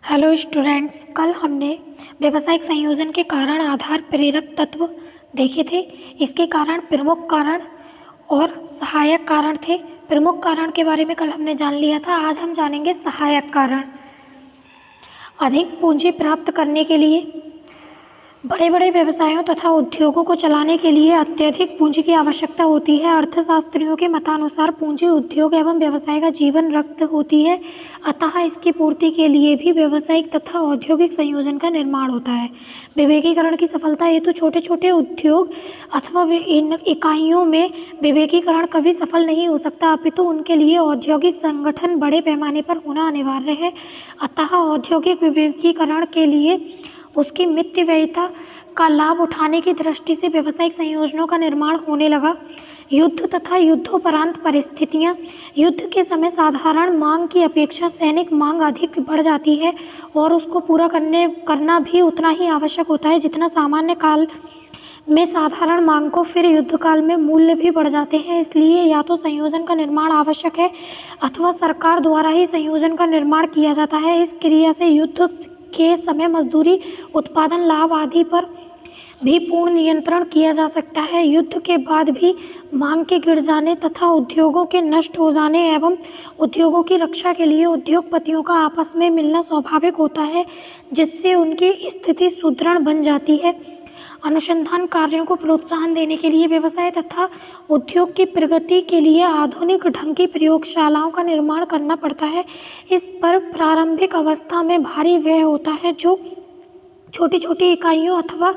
Hello students, कल हमने व्यावसायिक संयोजन के कारण आधार प्रेरक तत्व देखे थे। इसके कारण प्रमुख कारण और सहायक कारण थे। प्रमुख कारण के बारे में कल हमने जान लिया था। आज हम जानेंगे सहायक कारण। अधिक पूंजी प्राप्त करने के लिए बड़े बड़े व्यवसायों तथा उद्योगों को चलाने के लिए अत्यधिक पूंजी की आवश्यकता होती है। अर्थशास्त्रियों के मतानुसार पूंजी उद्योग एवं व्यवसाय का जीवन रक्त होती है, अतः इसकी पूर्ति के लिए भी व्यावसायिक तथा औद्योगिक संयोजन का निर्माण होता है। विवेकीकरण की सफलता हेतु छोटे छोटे उद्योग अथवा इन इकाइयों में विवेकीकरण कभी सफल नहीं हो सकता, अपितु उनके लिए औद्योगिक संगठन बड़े पैमाने पर होना अनिवार्य है। अतः औद्योगिक विवेकीकरण के लिए उसकी मितव्ययिता का लाभ उठाने की दृष्टि से व्यावसायिक संयोजनों का निर्माण होने लगा। युद्ध तथा युद्धोपरांत परिस्थितियां। युद्ध के समय साधारण मांग की अपेक्षा सैनिक मांग अधिक बढ़ जाती है और उसको पूरा करना भी उतना ही आवश्यक होता है जितना सामान्य काल में साधारण मांग को। फिर युद्ध काल में मूल्य भी बढ़ जाते हैं। इसलिए या तो संयोजन का निर्माण आवश्यक है अथवा सरकार द्वारा ही संयोजन का निर्माण किया जाता है। इस क्रिया से युद्ध के समय मजदूरी, उत्पादन लाभ आदि पर भी पूर्ण नियंत्रण किया जा सकता है। युद्ध के बाद भी मांग के गिर जाने तथा उद्योगों के नष्ट हो जाने एवं उद्योगों की रक्षा के लिए उद्योगपतियों का आपस में मिलना स्वाभाविक होता है, जिससे उनकी स्थिति सुदृढ़ बन जाती है। अनुसंधान कार्यों को प्रोत्साहन देने के लिए व्यवसाय तथा उद्योग की प्रगति के लिए आधुनिक ढंग की प्रयोगशालाओं का निर्माण करना पड़ता है। इस पर प्रारंभिक अवस्था में भारी व्यय होता है, जो छोटी छोटी इकाइयों अथवा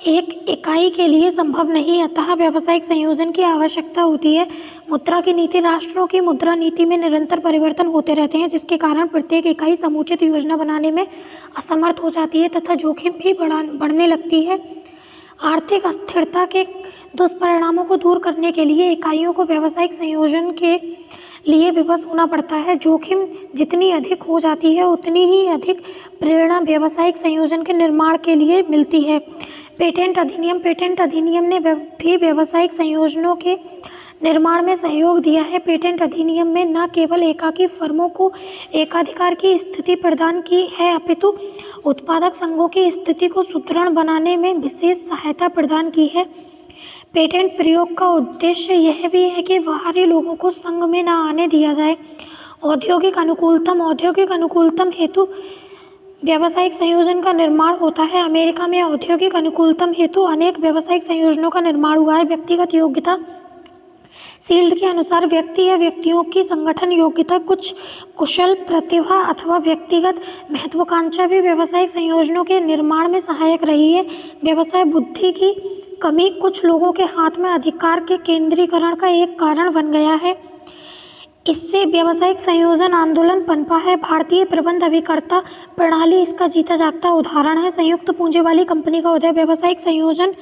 एक इकाई के लिए संभव नहीं। अतः व्यावसायिक संयोजन की आवश्यकता होती है। मुद्रा की नीति। राष्ट्रों की मुद्रा नीति में निरंतर परिवर्तन होते रहते हैं, जिसके कारण प्रत्येक इकाई समुचित योजना बनाने में असमर्थ हो जाती है तथा जोखिम भी बढ़ने लगती है। आर्थिक अस्थिरता के दुष्परिणामों को दूर करने के लिए इकाइयों को व्यावसायिक संयोजन के लिए विवश होना पड़ता है। जोखिम जितनी अधिक हो जाती है उतनी ही अधिक प्रेरणा व्यावसायिक संयोजन के निर्माण के लिए मिलती है। पेटेंट अधिनियम। पेटेंट अधिनियम ने भी व्यावसायिक संयोजनों के निर्माण में सहयोग दिया है। पेटेंट अधिनियम में न केवल एकाकी फर्मों को एकाधिकार की स्थिति प्रदान की है, अपितु उत्पादक संघों की स्थिति को सुदृढ़ बनाने में विशेष सहायता प्रदान की है। पेटेंट प्रयोग का उद्देश्य यह भी है कि बाहरी लोगों को संघ में न आने दिया जाए। औद्योगिक अनुकूलतम। औद्योगिक अनुकूलतम हेतु व्यावसायिक संयोजन का निर्माण होता है। अमेरिका में औद्योगिक अनुकूलतम हेतु अनेक व्यावसायिक संयोजनों का निर्माण हुआ है। व्यक्तिगत योग्यता। फील्ड के अनुसार व्यक्ति या व्यक्तियों की संगठन योग्यता, कुछ कुशल प्रतिभा अथवा व्यक्तिगत महत्वाकांक्षा भी व्यावसायिक संयोजनों के निर्माण में सहायक रही है। व्यवसाय बुद्धि की कमी कुछ लोगों के हाथ में अधिकार के केंद्रीकरण का एक कारण बन गया है। इससे व्यावसायिक संयोजन आंदोलन पनपा है। भारतीय प्रबंध अभिकर्ता प्रणाली इसका जीता जागता उदाहरण है। संयुक्त पूंजी वाली कंपनी का उदय। व्यावसायिक संयोजन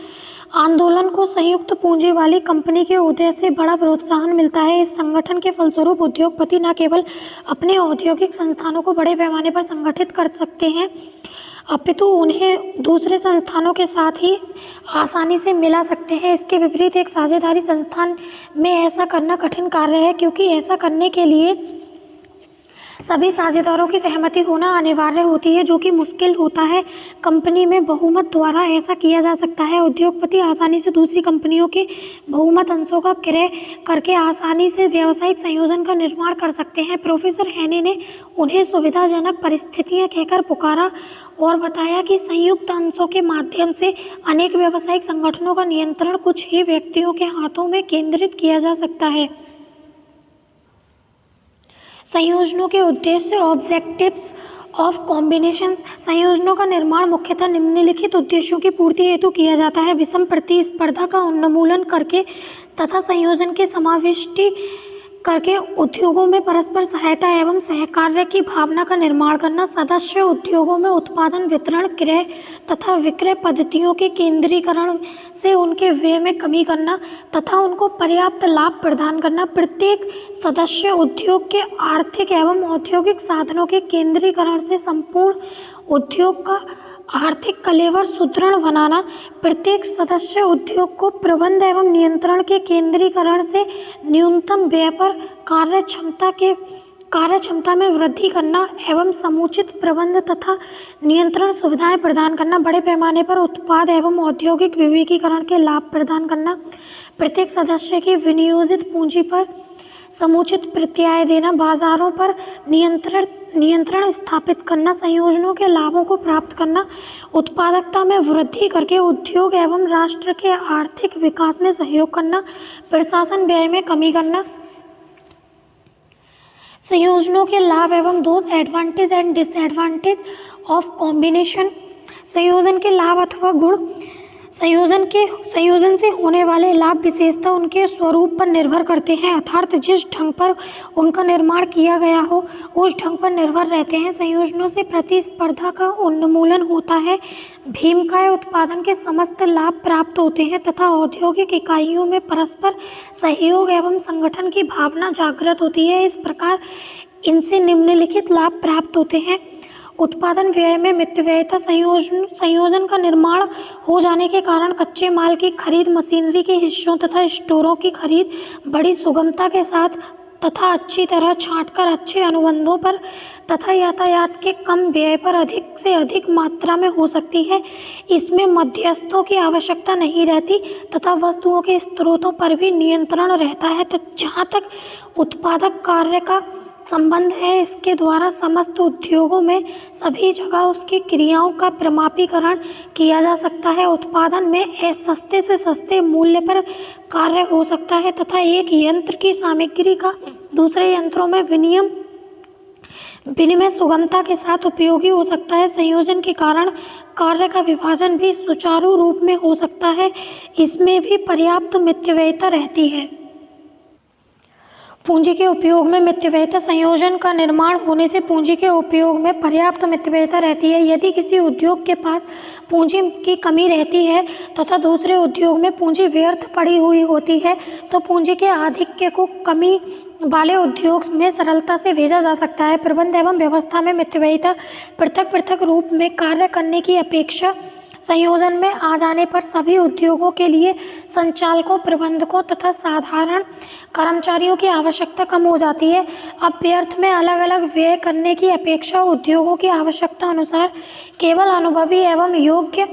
आंदोलन को संयुक्त पूंजी वाली कंपनी के उदय से बड़ा प्रोत्साहन मिलता है। इस संगठन के फलस्वरूप उद्योगपति न केवल अपने औद्योगिक संस्थानों को बड़े पैमाने पर संगठित कर सकते हैं, अपितु उन्हें दूसरे संस्थानों के साथ ही आसानी से मिला सकते हैं। इसके विपरीत एक साझेदारी संस्थान में ऐसा करना कठिन कार्य है, क्योंकि ऐसा करने के लिए सभी साझेदारों की सहमति होना अनिवार्य होती है, जो कि मुश्किल होता है। कंपनी में बहुमत द्वारा ऐसा किया जा सकता है। उद्योगपति आसानी से दूसरी कंपनियों के बहुमत अंशों का क्रय करके आसानी से व्यावसायिक संयोजन का निर्माण कर सकते हैं। प्रोफेसर हैने ने उन्हें सुविधाजनक परिस्थितियां कहकर पुकारा और बताया कि संयुक्त अंशों के माध्यम से अनेक व्यावसायिक संगठनों का नियंत्रण कुछ ही व्यक्तियों के हाथों में केंद्रित किया जा सकता है। संयोजनों के उद्देश्य। Objectives of combination. संयोजनों का निर्माण मुख्यतः निम्नलिखित उद्देश्यों की पूर्ति हेतु किया जाता है। विषम प्रतिस्पर्धा का उन्मूलन करके तथा संयोजन के समाविष्टि करके उद्योगों में परस्पर सहायता एवं सहकार्य की भावना का निर्माण करना। सदस्य उद्योगों में उत्पादन, वितरण, क्रय तथा विक्रय पद्धतियों के केंद्रीकरण से उनके व्यय में कमी करना तथा उनको पर्याप्त लाभ प्रदान करना। प्रत्येक सदस्य उद्योग के आर्थिक एवं औद्योगिक साधनों के केंद्रीकरण से संपूर्ण उद्योग का आर्थिक कलेवर सुदृढ़ बनाना। प्रत्येक सदस्य उद्योग को प्रबंध एवं नियंत्रण के केंद्रीकरण से न्यूनतम व्यय पर कार्य क्षमता के कार्य क्षमता में वृद्धि करना एवं समुचित प्रबंध तथा नियंत्रण सुविधाएं प्रदान करना, बड़े पैमाने पर उत्पाद एवं औद्योगिक विवेकीकरण के लाभ प्रदान करना, प्रत्येक सदस्य की विनियोजित पूंजी पर समुचित प्रत्याय देना, बाजारों पर नियंत्रण स्थापित करना, संयोजनों के लाभों को प्राप्त करना, उत्पादकता में वृद्धि करके उद्योग एवं राष्ट्र के आर्थिक विकास में सहयोग करना, प्रशासन व्यय में कमी करना, संयोजनों के लाभ एवं दोष, advantage and disadvantage of combination, संयोजन के लाभ अथवा गुण, संयोजन से होने वाले लाभ विशेषता उनके स्वरूप पर निर्भर करते हैं, अर्थात जिस ढंग पर उनका निर्माण किया गया हो उस ढंग पर निर्भर रहते हैं। संयोजनों से प्रतिस्पर्धा का उन्मूलन होता है, भीमकाय उत्पादन के समस्त लाभ प्राप्त होते हैं तथा औद्योगिक इकाइयों में परस्पर सहयोग एवं संगठन की भावना जागृत होती है। इस प्रकार इनसे निम्नलिखित लाभ प्राप्त होते हैं। उत्पादन व्यय में मितव्ययता, संयोजन का निर्माण हो जाने के कारण कच्चे माल की खरीद, मशीनरी के हिस्सों तथा स्टोरों की खरीद बड़ी सुगमता के साथ तथा अच्छी तरह छांटकर अच्छे अनुबंधों पर तथा यातायात के कम व्यय पर अधिक से अधिक मात्रा में हो सकती है। इसमें मध्यस्थों की आवश्यकता नहीं रहती तथा वस्तुओं के स्रोतों पर भी नियंत्रण रहता है। तो जहाँ तक उत्पादक कार्य का संबंध है, इसके द्वारा समस्त उद्योगों में सभी जगह उसकी क्रियाओं का प्रमापीकरण किया जा सकता है। उत्पादन में सस्ते से सस्ते मूल्य पर कार्य हो सकता है तथा एक यंत्र की सामग्री का दूसरे यंत्रों में विनिमय सुगमता के साथ उपयोगी हो सकता है। संयोजन के कारण कार्य का विभाजन भी सुचारू रूप में हो सकता है। इसमें भी पर्याप्त मितव्ययता रहती है। पूंजी के उपयोग में मितव्ययता, संयोजन का निर्माण होने से पूंजी के उपयोग में पर्याप्त मितव्ययता रहती है। यदि किसी उद्योग के पास पूंजी की कमी रहती है तथा दूसरे उद्योग में पूंजी व्यर्थ पड़ी हुई होती है तो पूंजी के आधिक्य को कमी वाले उद्योग में सरलता से भेजा जा सकता है। प्रबंध एवं व्यवस्था में मितव्ययता, पृथक पृथक रूप में कार्य करने की अपेक्षा संयोजन में आ जाने पर सभी उद्योगों के लिए संचालकों, प्रबंधकों तथा साधारण कर्मचारियों की आवश्यकता कम हो जाती है। अब व्यर्थ में अलग अलग व्यय करने की अपेक्षा उद्योगों की आवश्यकता अनुसार केवल अनुभवी एवं योग्य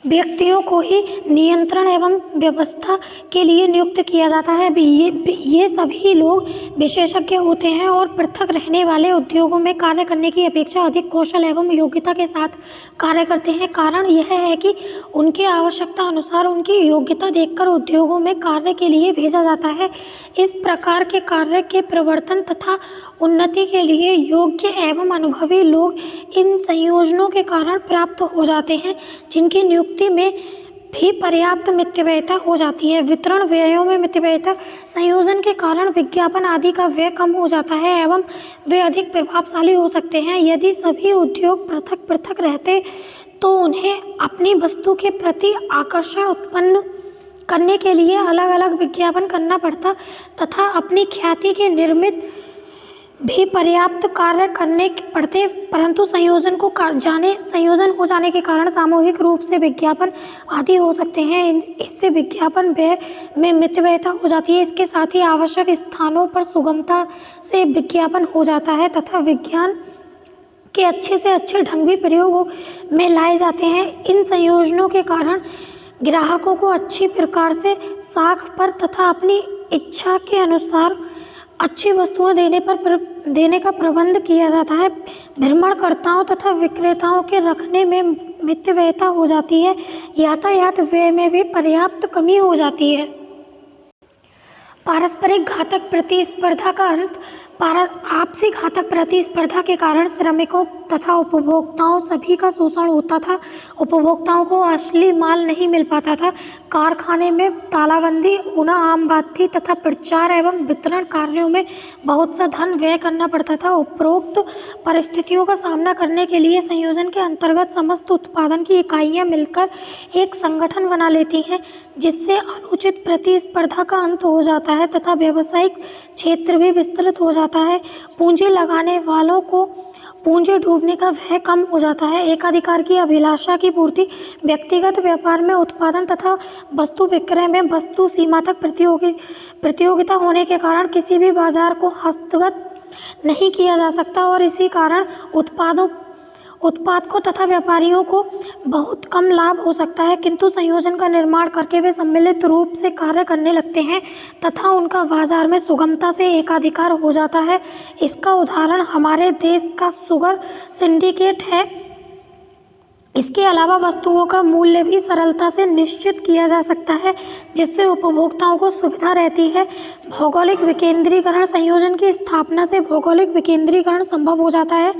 व्यक्तियों को ही नियंत्रण एवं व्यवस्था के लिए नियुक्त किया जाता है। ये सभी लोग विशेषज्ञ होते हैं और पृथक रहने वाले उद्योगों में कार्य करने की अपेक्षा अधिक कौशल एवं योग्यता के साथ कार्य करते हैं। कारण यह है कि उनकी आवश्यकता अनुसार उनकी योग्यता देखकर उद्योगों में कार्य के लिए भेजा जाता है। इस प्रकार के कार्य के प्रवर्तन तथा उन्नति के लिए योग्य एवं अनुभवी लोग इन संयोजनों के कारण प्राप्त हो जाते हैं, जिनकी नियुक्ति में भी पर्याप्त मितव्ययता हो जाती है। वितरण व्ययों में मितव्ययता, संयोजन के कारण विज्ञापन आदि का व्यय कम हो जाता है एवं वे अधिक प्रभावशाली हो सकते हैं। यदि सभी उद्योग पृथक पृथक रहते तो उन्हें अपनी वस्तु के प्रति आकर्षण उत्पन्न करने के लिए अलग अलग विज्ञापन करना पड़ता तथा अपनी ख्याति के निर्मित भी पर्याप्त कार्य करने पड़ते, परंतु संयोजन हो जाने के कारण सामूहिक रूप से विज्ञापन आदि हो सकते हैं। इससे विज्ञापन व्यय में मितव्ययता हो जाती है। इसके साथ ही आवश्यक स्थानों पर सुगमता से विज्ञापन हो जाता है तथा विज्ञान के अच्छे से अच्छे ढंग भी प्रयोग में लाए जाते हैं। इन संयोजनों के कारण ग्राहकों को अच्छी प्रकार से साख पर तथा अपनी इच्छा के अनुसार अच्छी वस्तुएं देने का प्रबंध किया जाता है। भ्रमणकर्ताओं तथा विक्रेताओं के रखने में मितव्ययता हो जाती है। यातायात व्यय में भी पर्याप्त कमी हो जाती है। पारस्परिक घातक प्रतिस्पर्धा का अंत। आपसी घातक प्रतिस्पर्धा के कारण श्रमिकों तथा उपभोक्ताओं सभी का शोषण होता था। उपभोक्ताओं को असली माल नहीं मिल पाता था। कारखाने में तालाबंदी होना आम बात थी तथा प्रचार एवं वितरण कार्यों में बहुत सा धन व्यय करना पड़ता था। उपरोक्त परिस्थितियों का सामना करने के लिए संयोजन के अंतर्गत समस्त उत्पादन की इकाइयां मिलकर एक संगठन बना लेती हैं, जिससे अनुचित प्रतिस्पर्धा का अंत हो जाता है तथा व्यावसायिक क्षेत्र भी विस्तृत हो जाता है। पूंजी लगाने वालों को पूंजी डूबने का भय कम हो जाता है। एकाधिकार की अभिलाषा की पूर्ति, व्यक्तिगत व्यापार में उत्पादन तथा वस्तु विक्रय में वस्तु सीमा तक प्रतियोगिता होने के कारण किसी भी बाजार को हस्तगत नहीं किया जा सकता और इसी कारण उत्पाद को तथा व्यापारियों को बहुत कम लाभ हो सकता है, किंतु संयोजन का निर्माण करके वे सम्मिलित रूप से कार्य करने लगते हैं तथा उनका बाजार में सुगमता से एकाधिकार हो जाता है। इसका उदाहरण हमारे देश का शुगर सिंडिकेट है। इसके अलावा वस्तुओं का मूल्य भी सरलता से निश्चित किया जा सकता है, जिससे उपभोक्ताओं को सुविधा रहती है। भौगोलिक विकेंद्रीकरण, संयोजन की स्थापना से भौगोलिक विकेंद्रीकरण संभव हो जाता है।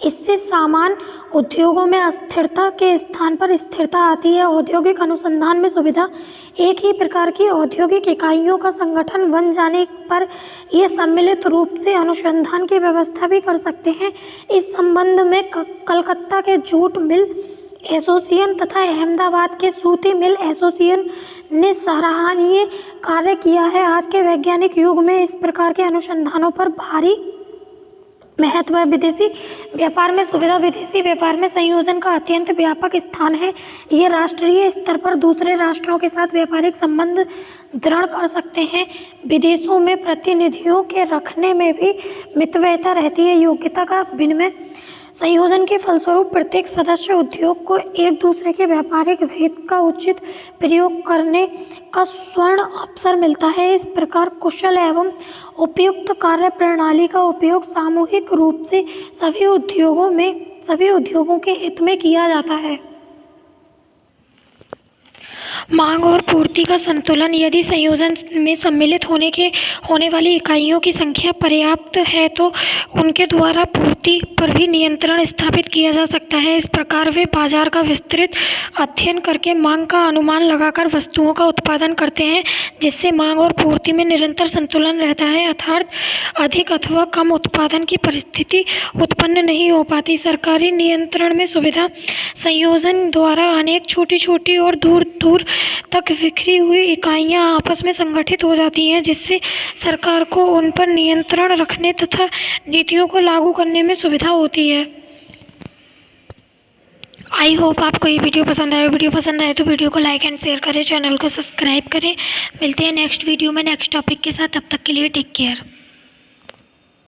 इससे सामान उद्योगों में अस्थिरता के स्थान पर स्थिरता आती है। औद्योगिक अनुसंधान में सुविधा, एक ही प्रकार की औद्योगिक इकाइयों का संगठन बन जाने पर ये सम्मिलित रूप से अनुसंधान की व्यवस्था भी कर सकते हैं। इस संबंध में कलकत्ता के जूट मिल एसोसिएशन तथा अहमदाबाद के सूती मिल एसोसिएशन ने सराहनीय कार्य किया है। आज के वैज्ञानिक युग में इस प्रकार के अनुसंधानों पर भारी महत्व है। विदेशी व्यापार में सुविधा, विदेशी व्यापार में संयोजन का अत्यंत व्यापक स्थान है। ये राष्ट्रीय स्तर पर दूसरे राष्ट्रों के साथ व्यापारिक संबंध दृढ़ कर सकते हैं। विदेशों में प्रतिनिधियों के रखने में भी मितव्ययता रहती है। योग्यता का विनिमय, संयोजन के फलस्वरूप प्रत्येक सदस्य उद्योग को एक दूसरे के व्यापारिक भेद का उचित प्रयोग करने का स्वर्ण अवसर मिलता है। इस प्रकार कुशल एवं उपयुक्त कार्य प्रणाली का उपयोग सामूहिक रूप से सभी उद्योगों के हित में किया जाता है। मांग और पूर्ति का संतुलन, यदि संयोजन में सम्मिलित होने वाली इकाइयों की संख्या पर्याप्त है तो उनके द्वारा पूर्ति पर भी नियंत्रण स्थापित किया जा सकता है। इस प्रकार वे बाजार का विस्तृत अध्ययन करके मांग का अनुमान लगाकर वस्तुओं का उत्पादन करते हैं, जिससे मांग और पूर्ति में निरंतर संतुलन रहता है, अर्थात अधिक अथवा कम उत्पादन की परिस्थिति उत्पन्न नहीं हो पाती। सरकारी नियंत्रण में सुविधा, संयोजन द्वारा अनेक छोटी छोटी और दूर दूर तक बिखरी हुई इकाइयां आपस में संगठित हो जाती हैं, जिससे सरकार को उन पर नियंत्रण रखने तथा नीतियों को लागू करने में सुविधा होती है। आई होप आपको ये वीडियो पसंद आए। वीडियो पसंद आए तो वीडियो को लाइक एंड शेयर करें, चैनल को सब्सक्राइब करें। मिलते हैं नेक्स्ट वीडियो में नेक्स्ट टॉपिक के साथ। तब तक के लिए टेक केयर।